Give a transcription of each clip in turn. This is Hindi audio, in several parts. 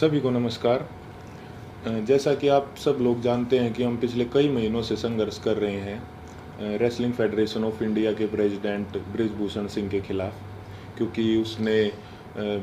सभी को नमस्कार। जैसा कि आप सब लोग जानते हैं कि हम पिछले कई महीनों से संघर्ष कर रहे हैं रेसलिंग फेडरेशन ऑफ इंडिया के प्रेसिडेंट बृजभूषण सिंह के खिलाफ, क्योंकि उसने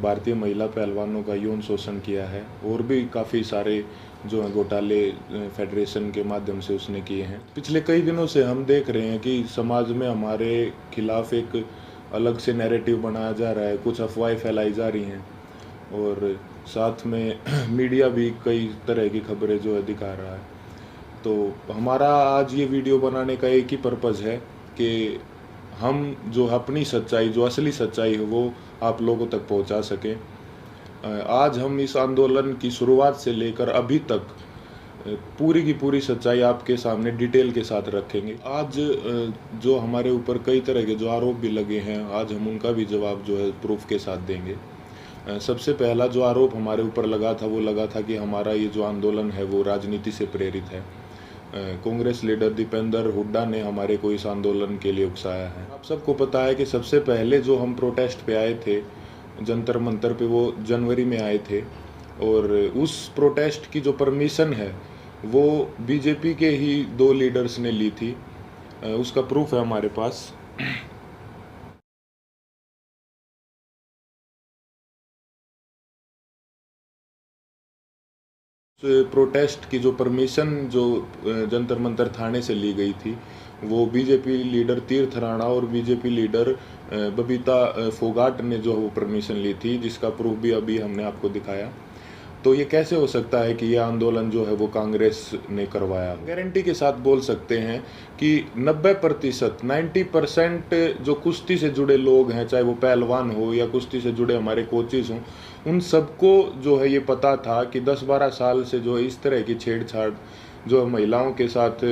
भारतीय महिला पहलवानों का यौन शोषण किया है और भी काफ़ी सारे जो हैं घोटाले फेडरेशन के माध्यम से उसने किए हैं। पिछले कई दिनों से हम देख रहे हैं कि समाज में हमारे खिलाफ एक अलग से नैरेटिव बनाया जा रहा है, कुछ अफवाहें फैलाई जा रही हैं और साथ में मीडिया भी कई तरह की खबरें जो है दिखा रहा है। तो हमारा आज ये वीडियो बनाने का एक ही पर्पज़ है कि हम जो अपनी सच्चाई, जो असली सच्चाई है वो आप लोगों तक पहुंचा सकें। आज हम इस आंदोलन की शुरुआत से लेकर अभी तक पूरी की पूरी सच्चाई आपके सामने डिटेल के साथ रखेंगे। आज जो हमारे ऊपर कई तरह के जो आरोप भी लगे हैं, आज हम उनका भी जवाब जो है प्रूफ के साथ देंगे। सबसे पहला जो आरोप हमारे ऊपर लगा था वो लगा था कि हमारा ये जो आंदोलन है वो राजनीति से प्रेरित है। कांग्रेस लीडर दीपेंद्र हुड्डा ने हमारे को इस आंदोलन के लिए उकसाया है। आप सबको पता है कि सबसे पहले जो हम प्रोटेस्ट पे आए थे जंतर मंतर पे, वो जनवरी में आए थे और उस प्रोटेस्ट की जो परमिशन है वो बीजेपी के ही 2 लीडर्स ने ली थी। उसका प्रूफ है हमारे पास। प्रोटेस्ट की जो परमिशन जो जंतर मंतर थाने से ली गई थी वो बीजेपी लीडर तीर्थ राणा और बीजेपी लीडर बबीता फोगाट ने जो वो परमिशन ली थी, जिसका प्रूफ भी अभी हमने आपको दिखाया। तो ये कैसे हो सकता है कि ये आंदोलन जो है वो कांग्रेस ने करवाया? गारंटी के साथ बोल सकते हैं कि 90% 90% जो कुश्ती से जुड़े लोग हैं, चाहे वो पहलवान हो या कुश्ती से जुड़े हमारे कोचेज हों, उन सबको जो है ये पता था कि 10-12 साल से जो है इस तरह की छेड़छाड़ जो है महिलाओं के साथ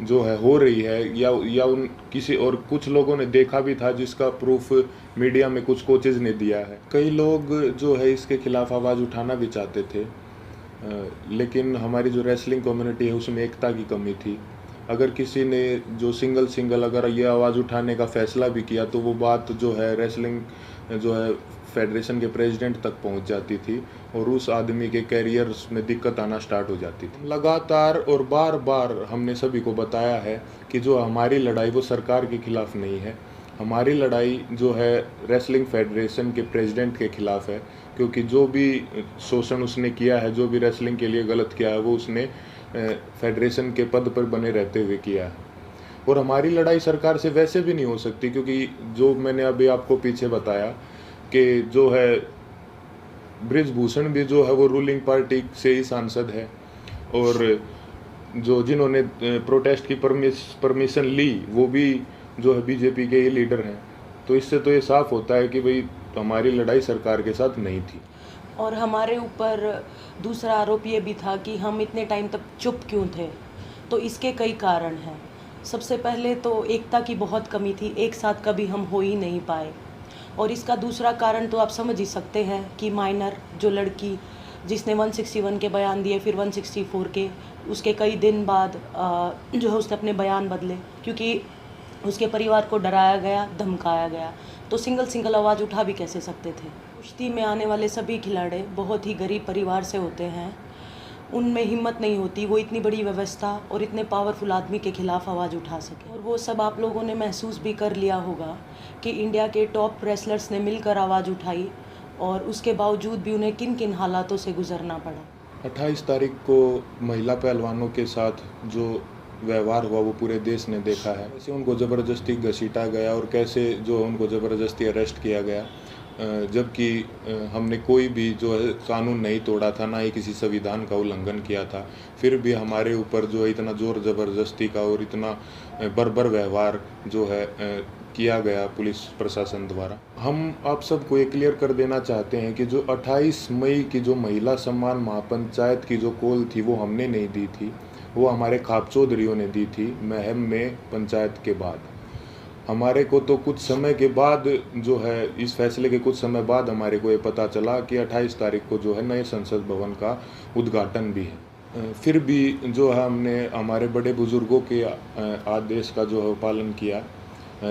जो है हो रही है, या उन किसी और कुछ लोगों ने देखा भी था, जिसका प्रूफ मीडिया में कुछ कोचेज ने दिया है। कई लोग जो है इसके खिलाफ आवाज़ उठाना भी चाहते थे, लेकिन हमारी जो रेसलिंग कम्युनिटी है उसमें एकता की कमी थी। अगर किसी ने जो सिंगल अगर ये आवाज़ उठाने का फैसला भी किया तो वो बात जो है रेसलिंग जो है फेडरेशन के प्रेसिडेंट तक पहुंच जाती थी और उस आदमी के कैरियर में दिक्कत आना स्टार्ट हो जाती थी। लगातार और बार बार हमने सभी को बताया है कि जो हमारी लड़ाई वो सरकार के खिलाफ नहीं है, हमारी लड़ाई जो है रेसलिंग फेडरेशन के प्रेसिडेंट के खिलाफ है, क्योंकि जो भी शोषण उसने किया है, जो भी रेसलिंग के लिए गलत किया है, वो उसने फेडरेशन के पद पर बने रहते हुए किया है। और हमारी लड़ाई सरकार से वैसे भी नहीं हो सकती, क्योंकि जो मैंने अभी आपको पीछे बताया कि जो है बृजभूषण भी जो है वो रूलिंग पार्टी से ही सांसद है और जो जिन्होंने प्रोटेस्ट की परमिशन ली वो भी जो है बीजेपी के ही लीडर हैं। तो इससे तो ये साफ होता है कि भाई हमारी लड़ाई सरकार के साथ नहीं थी। और हमारे ऊपर दूसरा आरोप ये भी था कि हम इतने टाइम तक चुप क्यों थे। तो इसके कई कारण हैं। सबसे पहले तो एकता की बहुत कमी थी, एक साथ कभी हम हो ही नहीं पाए। और इसका दूसरा कारण तो आप समझ ही सकते हैं कि माइनर जो लड़की जिसने 161 के बयान दिए, फिर 164 के, उसके कई दिन बाद जो है उसने अपने बयान बदले, क्योंकि उसके परिवार को डराया गया, धमकाया गया। तो सिंगल आवाज़ उठा भी कैसे सकते थे। कुश्ती में आने वाले सभी खिलाड़ी बहुत ही गरीब परिवार से होते हैं, उनमें हिम्मत नहीं होती वो इतनी बड़ी व्यवस्था और इतने पावरफुल आदमी के खिलाफ आवाज़ उठा सके। और वो सब आप लोगों ने महसूस भी कर लिया होगा कि इंडिया के टॉप रेसलर्स ने मिलकर आवाज़ उठाई और उसके बावजूद भी उन्हें किन किन हालातों से गुजरना पड़ा। 28 तारीख को महिला पहलवानों के साथ जो व्यवहार हुआ वो पूरे देश ने देखा है। कैसे उनको ज़बरदस्ती घसीटा गया और कैसे जो उनको ज़बरदस्ती अरेस्ट किया गया, जबकि हमने कोई भी जो है कानून नहीं तोड़ा था, ना ही किसी संविधान का उल्लंघन किया था। फिर भी हमारे ऊपर जो है इतना ज़ोर ज़बरदस्ती का और इतना बर्बर व्यवहार जो है किया गया पुलिस प्रशासन द्वारा। हम आप सबको ये क्लियर कर देना चाहते हैं कि जो 28 मई की जो महिला सम्मान महापंचायत की जो कॉल थी वो हमने नहीं दी थी, वो हमारे खाप चौधरियों ने दी थी महम में पंचायत के बाद। हमारे को तो कुछ समय के बाद जो है इस फैसले के कुछ समय बाद हमारे को ये पता चला कि 28 तारीख को जो है नए संसद भवन का उद्घाटन भी है। फिर भी जो है हमने हमारे बड़े बुजुर्गों के आदेश का जो है पालन किया,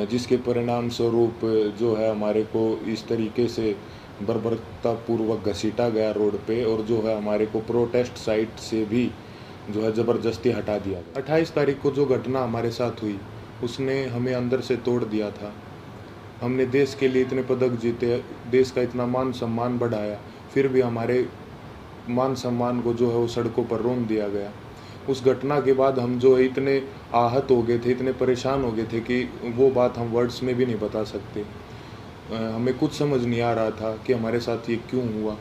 जिसके परिणाम स्वरूप जो है हमारे को इस तरीके से बर्बरतापूर्वक घसीटा गया रोड पे, और जो है हमारे को प्रोटेस्ट साइट से भी जो है ज़बरदस्ती हटा दिया गया। 28 तारीख को जो घटना हमारे साथ हुई उसने हमें अंदर से तोड़ दिया था। हमने देश के लिए इतने पदक जीते, देश का इतना मान सम्मान बढ़ाया, फिर भी हमारे मान सम्मान को जो है वो सड़कों पर रौंद दिया गया। उस घटना के बाद हम जो है इतने आहत हो गए थे, इतने परेशान हो गए थे कि वो बात हम वर्ड्स में भी नहीं बता सकते। हमें कुछ समझ नहीं आ रहा था कि हमारे साथ ये क्यों हुआ।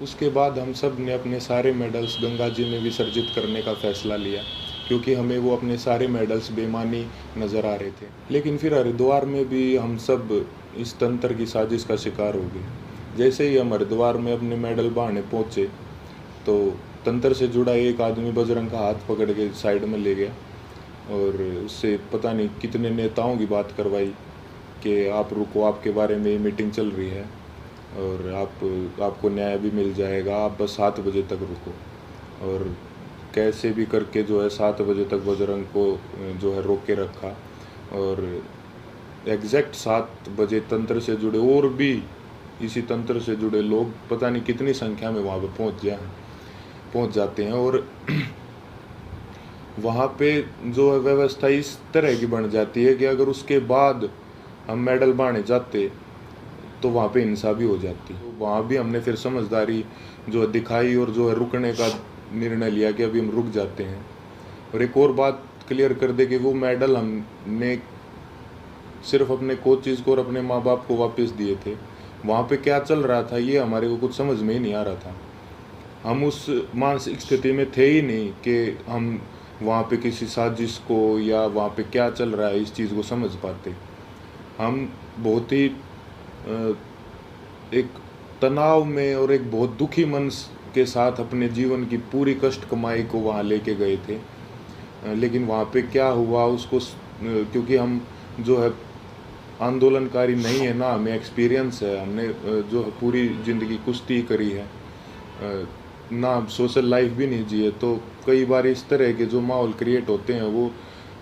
उसके बाद हम सब ने अपने सारे मेडल्स गंगा जी में विसर्जित करने का फ़ैसला लिया, क्योंकि हमें वो अपने सारे मेडल्स बेईमानी नज़र आ रहे थे। लेकिन फिर हरिद्वार में भी हम सब इस तंत्र की साजिश का शिकार हो गए। जैसे ही हम हरिद्वार में अपने मेडल बहाने पहुँचे तो तंत्र से जुड़ा एक आदमी बजरंग का हाथ पकड़ के साइड में ले गया और उससे पता नहीं कितने नेताओं की बात करवाई कि आप रुको, आपके बारे में मीटिंग चल रही है और आपको न्याय भी मिल जाएगा, आप बस 7 बजे तक रुको। और कैसे भी करके जो है 7 बजे तक बजरंग को जो है रोक के रखा, और एग्जैक्ट 7 बजे तंत्र से जुड़े और भी इसी तंत्र से जुड़े लोग पता नहीं कितनी संख्या में वहाँ पर पहुँच जाते हैं। और वहाँ पे जो है व्यवस्था इस तरह की बन जाती है कि अगर उसके बाद हम मेडल बांटे जाते तो वहाँ पे हिंसा भी हो जाती। तो वहाँ भी हमने फिर समझदारी जो है दिखाई और जो है रुकने का निर्णय लिया कि अभी हम रुक जाते हैं। और एक और बात क्लियर कर दे कि वो मेडल हमने सिर्फ अपने कोचेज़ को और अपने माँ बाप को वापस दिए थे। वहाँ पे क्या चल रहा था ये हमारे को कुछ समझ में ही नहीं आ रहा था। हम उस मानसिक स्थिति में थे ही नहीं कि हम वहाँ पे किसी साजिश को या वहाँ पे क्या चल रहा है इस चीज़ को समझ पाते। हम बहुत ही एक तनाव में और एक बहुत दुखी मन के साथ अपने जीवन की पूरी कष्ट कमाई को वहाँ लेके गए थे। लेकिन वहाँ पे क्या हुआ उसको क्योंकि हम जो है आंदोलनकारी नहीं है ना, हमें एक्सपीरियंस है, हमने जो है पूरी ज़िंदगी कुश्ती करी है ना, सोशल लाइफ भी नहीं जिए, तो कई बार इस तरह के जो माहौल क्रिएट होते हैं वो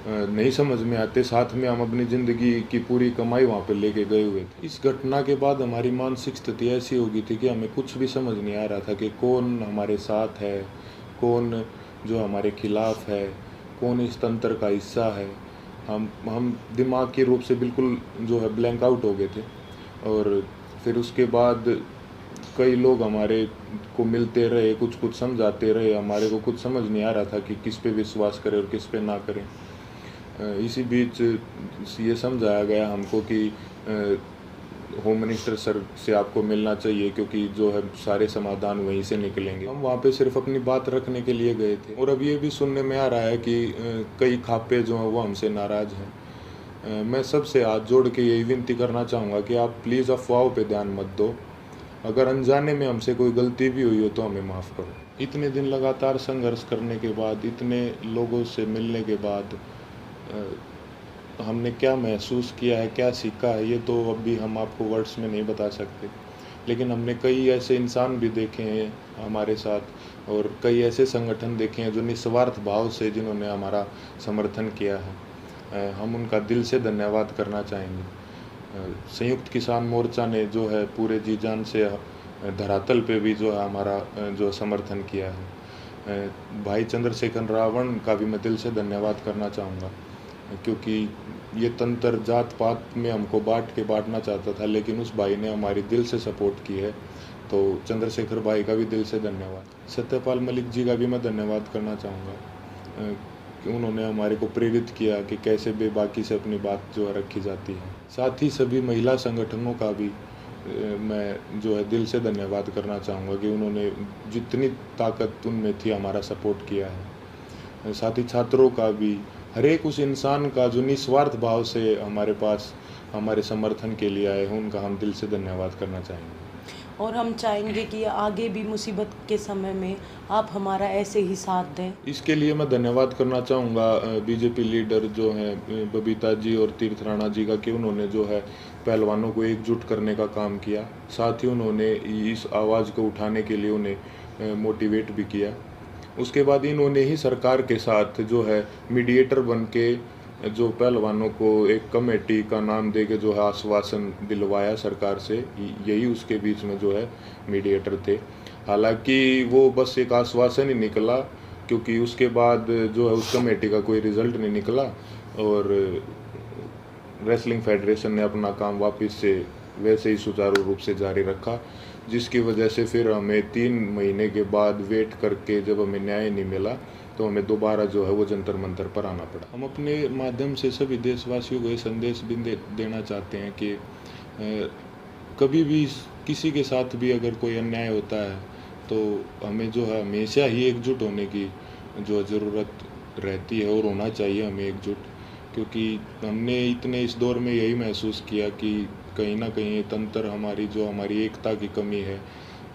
नहीं समझ में आते। साथ में हम अपनी ज़िंदगी की पूरी कमाई वहाँ पे लेके गए हुए थे। इस घटना के बाद हमारी मानसिक स्थिति ऐसी हो गई थी कि हमें कुछ भी समझ नहीं आ रहा था कि कौन हमारे साथ है, कौन जो हमारे खिलाफ है, कौन इस तंत्र का हिस्सा है। हम दिमागी रूप से बिल्कुल जो है ब्लैंक आउट हो गए थे। और फिर उसके बाद कई लोग हमारे को मिलते रहे, कुछ कुछ समझाते रहे, हमारे को कुछ समझ नहीं आ रहा था कि किस पे विश्वास करें और किस पे ना करें। इसी बीच ये समझाया गया हमको कि होम मिनिस्टर सर से आपको मिलना चाहिए, क्योंकि जो है सारे समाधान वहीं से निकलेंगे। हम वहाँ पे सिर्फ अपनी बात रखने के लिए गए थे। और अब ये भी सुनने में आ रहा है कि कई खापे जो हैं वो हमसे नाराज़ हैं। मैं सबसे हाथ जोड़ के यही विनती करना चाहूँगा कि आप प्लीज़ अफवाहों पे ध्यान मत दो। अगर अनजाने में हमसे कोई गलती भी हुई हो तो हमें माफ़ करो। इतने दिन लगातार संघर्ष करने के बाद, इतने लोगों से मिलने के बाद हमने क्या महसूस किया है, क्या सीखा है, ये तो अभी हम आपको वर्ड्स में नहीं बता सकते। लेकिन हमने कई ऐसे इंसान भी देखे हैं हमारे साथ, और कई ऐसे संगठन देखे हैं जो निस्वार्थ भाव से जिन्होंने हमारा समर्थन किया है। हम उनका दिल से धन्यवाद करना चाहेंगे। संयुक्त किसान मोर्चा ने जो है पूरे जी जान से धरातल पे भी जो है हमारा जो समर्थन किया है। भाई चंद्रशेखर रावण का भी मैं दिल से धन्यवाद करना चाहूँगा, क्योंकि ये तंत्र जात पात में हमको बांटना चाहता था, लेकिन उस भाई ने हमारी दिल से सपोर्ट की है। तो चंद्रशेखर भाई का भी दिल से धन्यवाद। सत्यपाल मलिक जी का भी मैं धन्यवाद करना चाहूँगा कि उन्होंने हमारे को प्रेरित किया कि कैसे बेबाकी से अपनी बात जो है रखी जाती है। साथ ही सभी महिला संगठनों का भी मैं जो है दिल से धन्यवाद करना चाहूँगा कि उन्होंने जितनी ताकत उनमें थी हमारा सपोर्ट किया है। साथ ही छात्रों का भी, हर एक उस इंसान का जो निस्वार्थ भाव से हमारे पास हमारे समर्थन के लिए आए हैं, उनका हम दिल से धन्यवाद करना चाहेंगे। और हम चाहेंगे कि आगे भी मुसीबत के समय में आप हमारा ऐसे ही साथ दें। इसके लिए मैं धन्यवाद करना चाहूँगा बीजेपी लीडर जो हैं बबीता जी और तीर्थ राणा जी का, कि उन्होंने जो है पहलवानों को एकजुट करने का काम किया। साथ ही उन्होंने इस आवाज़ को उठाने के लिए उन्हें मोटिवेट भी किया। उसके बाद इन्होंने ही सरकार के साथ जो है मीडिएटर बन के जो पहलवानों को एक कमेटी का नाम दे के जो है आश्वासन दिलवाया सरकार से, यही उसके बीच में जो है मीडिएटर थे। हालांकि वो बस एक आश्वासन ही निकला, क्योंकि उसके बाद जो है उस कमेटी का कोई रिजल्ट नहीं निकला और रेसलिंग फेडरेशन ने अपना काम वापस से वैसे ही सुचारू रूप से जारी रखा, जिसकी वजह से फिर हमें 3 महीने के बाद वेट करके जब हमें न्याय नहीं मिला तो हमें दोबारा जो है वो जंतर मंतर पर आना पड़ा। हम अपने माध्यम से सभी देशवासियों को ये संदेश भी देना चाहते हैं कि कभी भी किसी के साथ भी अगर कोई अन्याय होता है तो हमें जो है हमेशा ही एकजुट होने की जो ज़रूरत रहती है और होना चाहिए हमें एकजुट, क्योंकि हमने इतने इस दौर में यही महसूस किया कि कहीं ना कहीं ये तंत्र हमारी एकता की कमी है,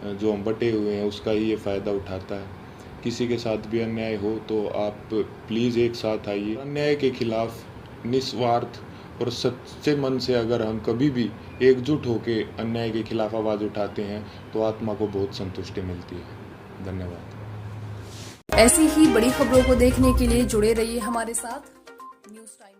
जो हम बटे हुए हैं उसका ही ये फ़ायदा उठाता है। किसी के साथ भी अन्याय हो तो आप प्लीज़ एक साथ आइए। अन्याय के खिलाफ निस्वार्थ और सच्चे मन से अगर हम कभी भी एकजुट होकर अन्याय के खिलाफ आवाज़ उठाते हैं तो आत्मा को बहुत संतुष्टि मिलती है। धन्यवाद। ऐसी ही बड़ी खबरों को देखने के लिए जुड़े रहिए हमारे साथ न्यूज़ टाइम।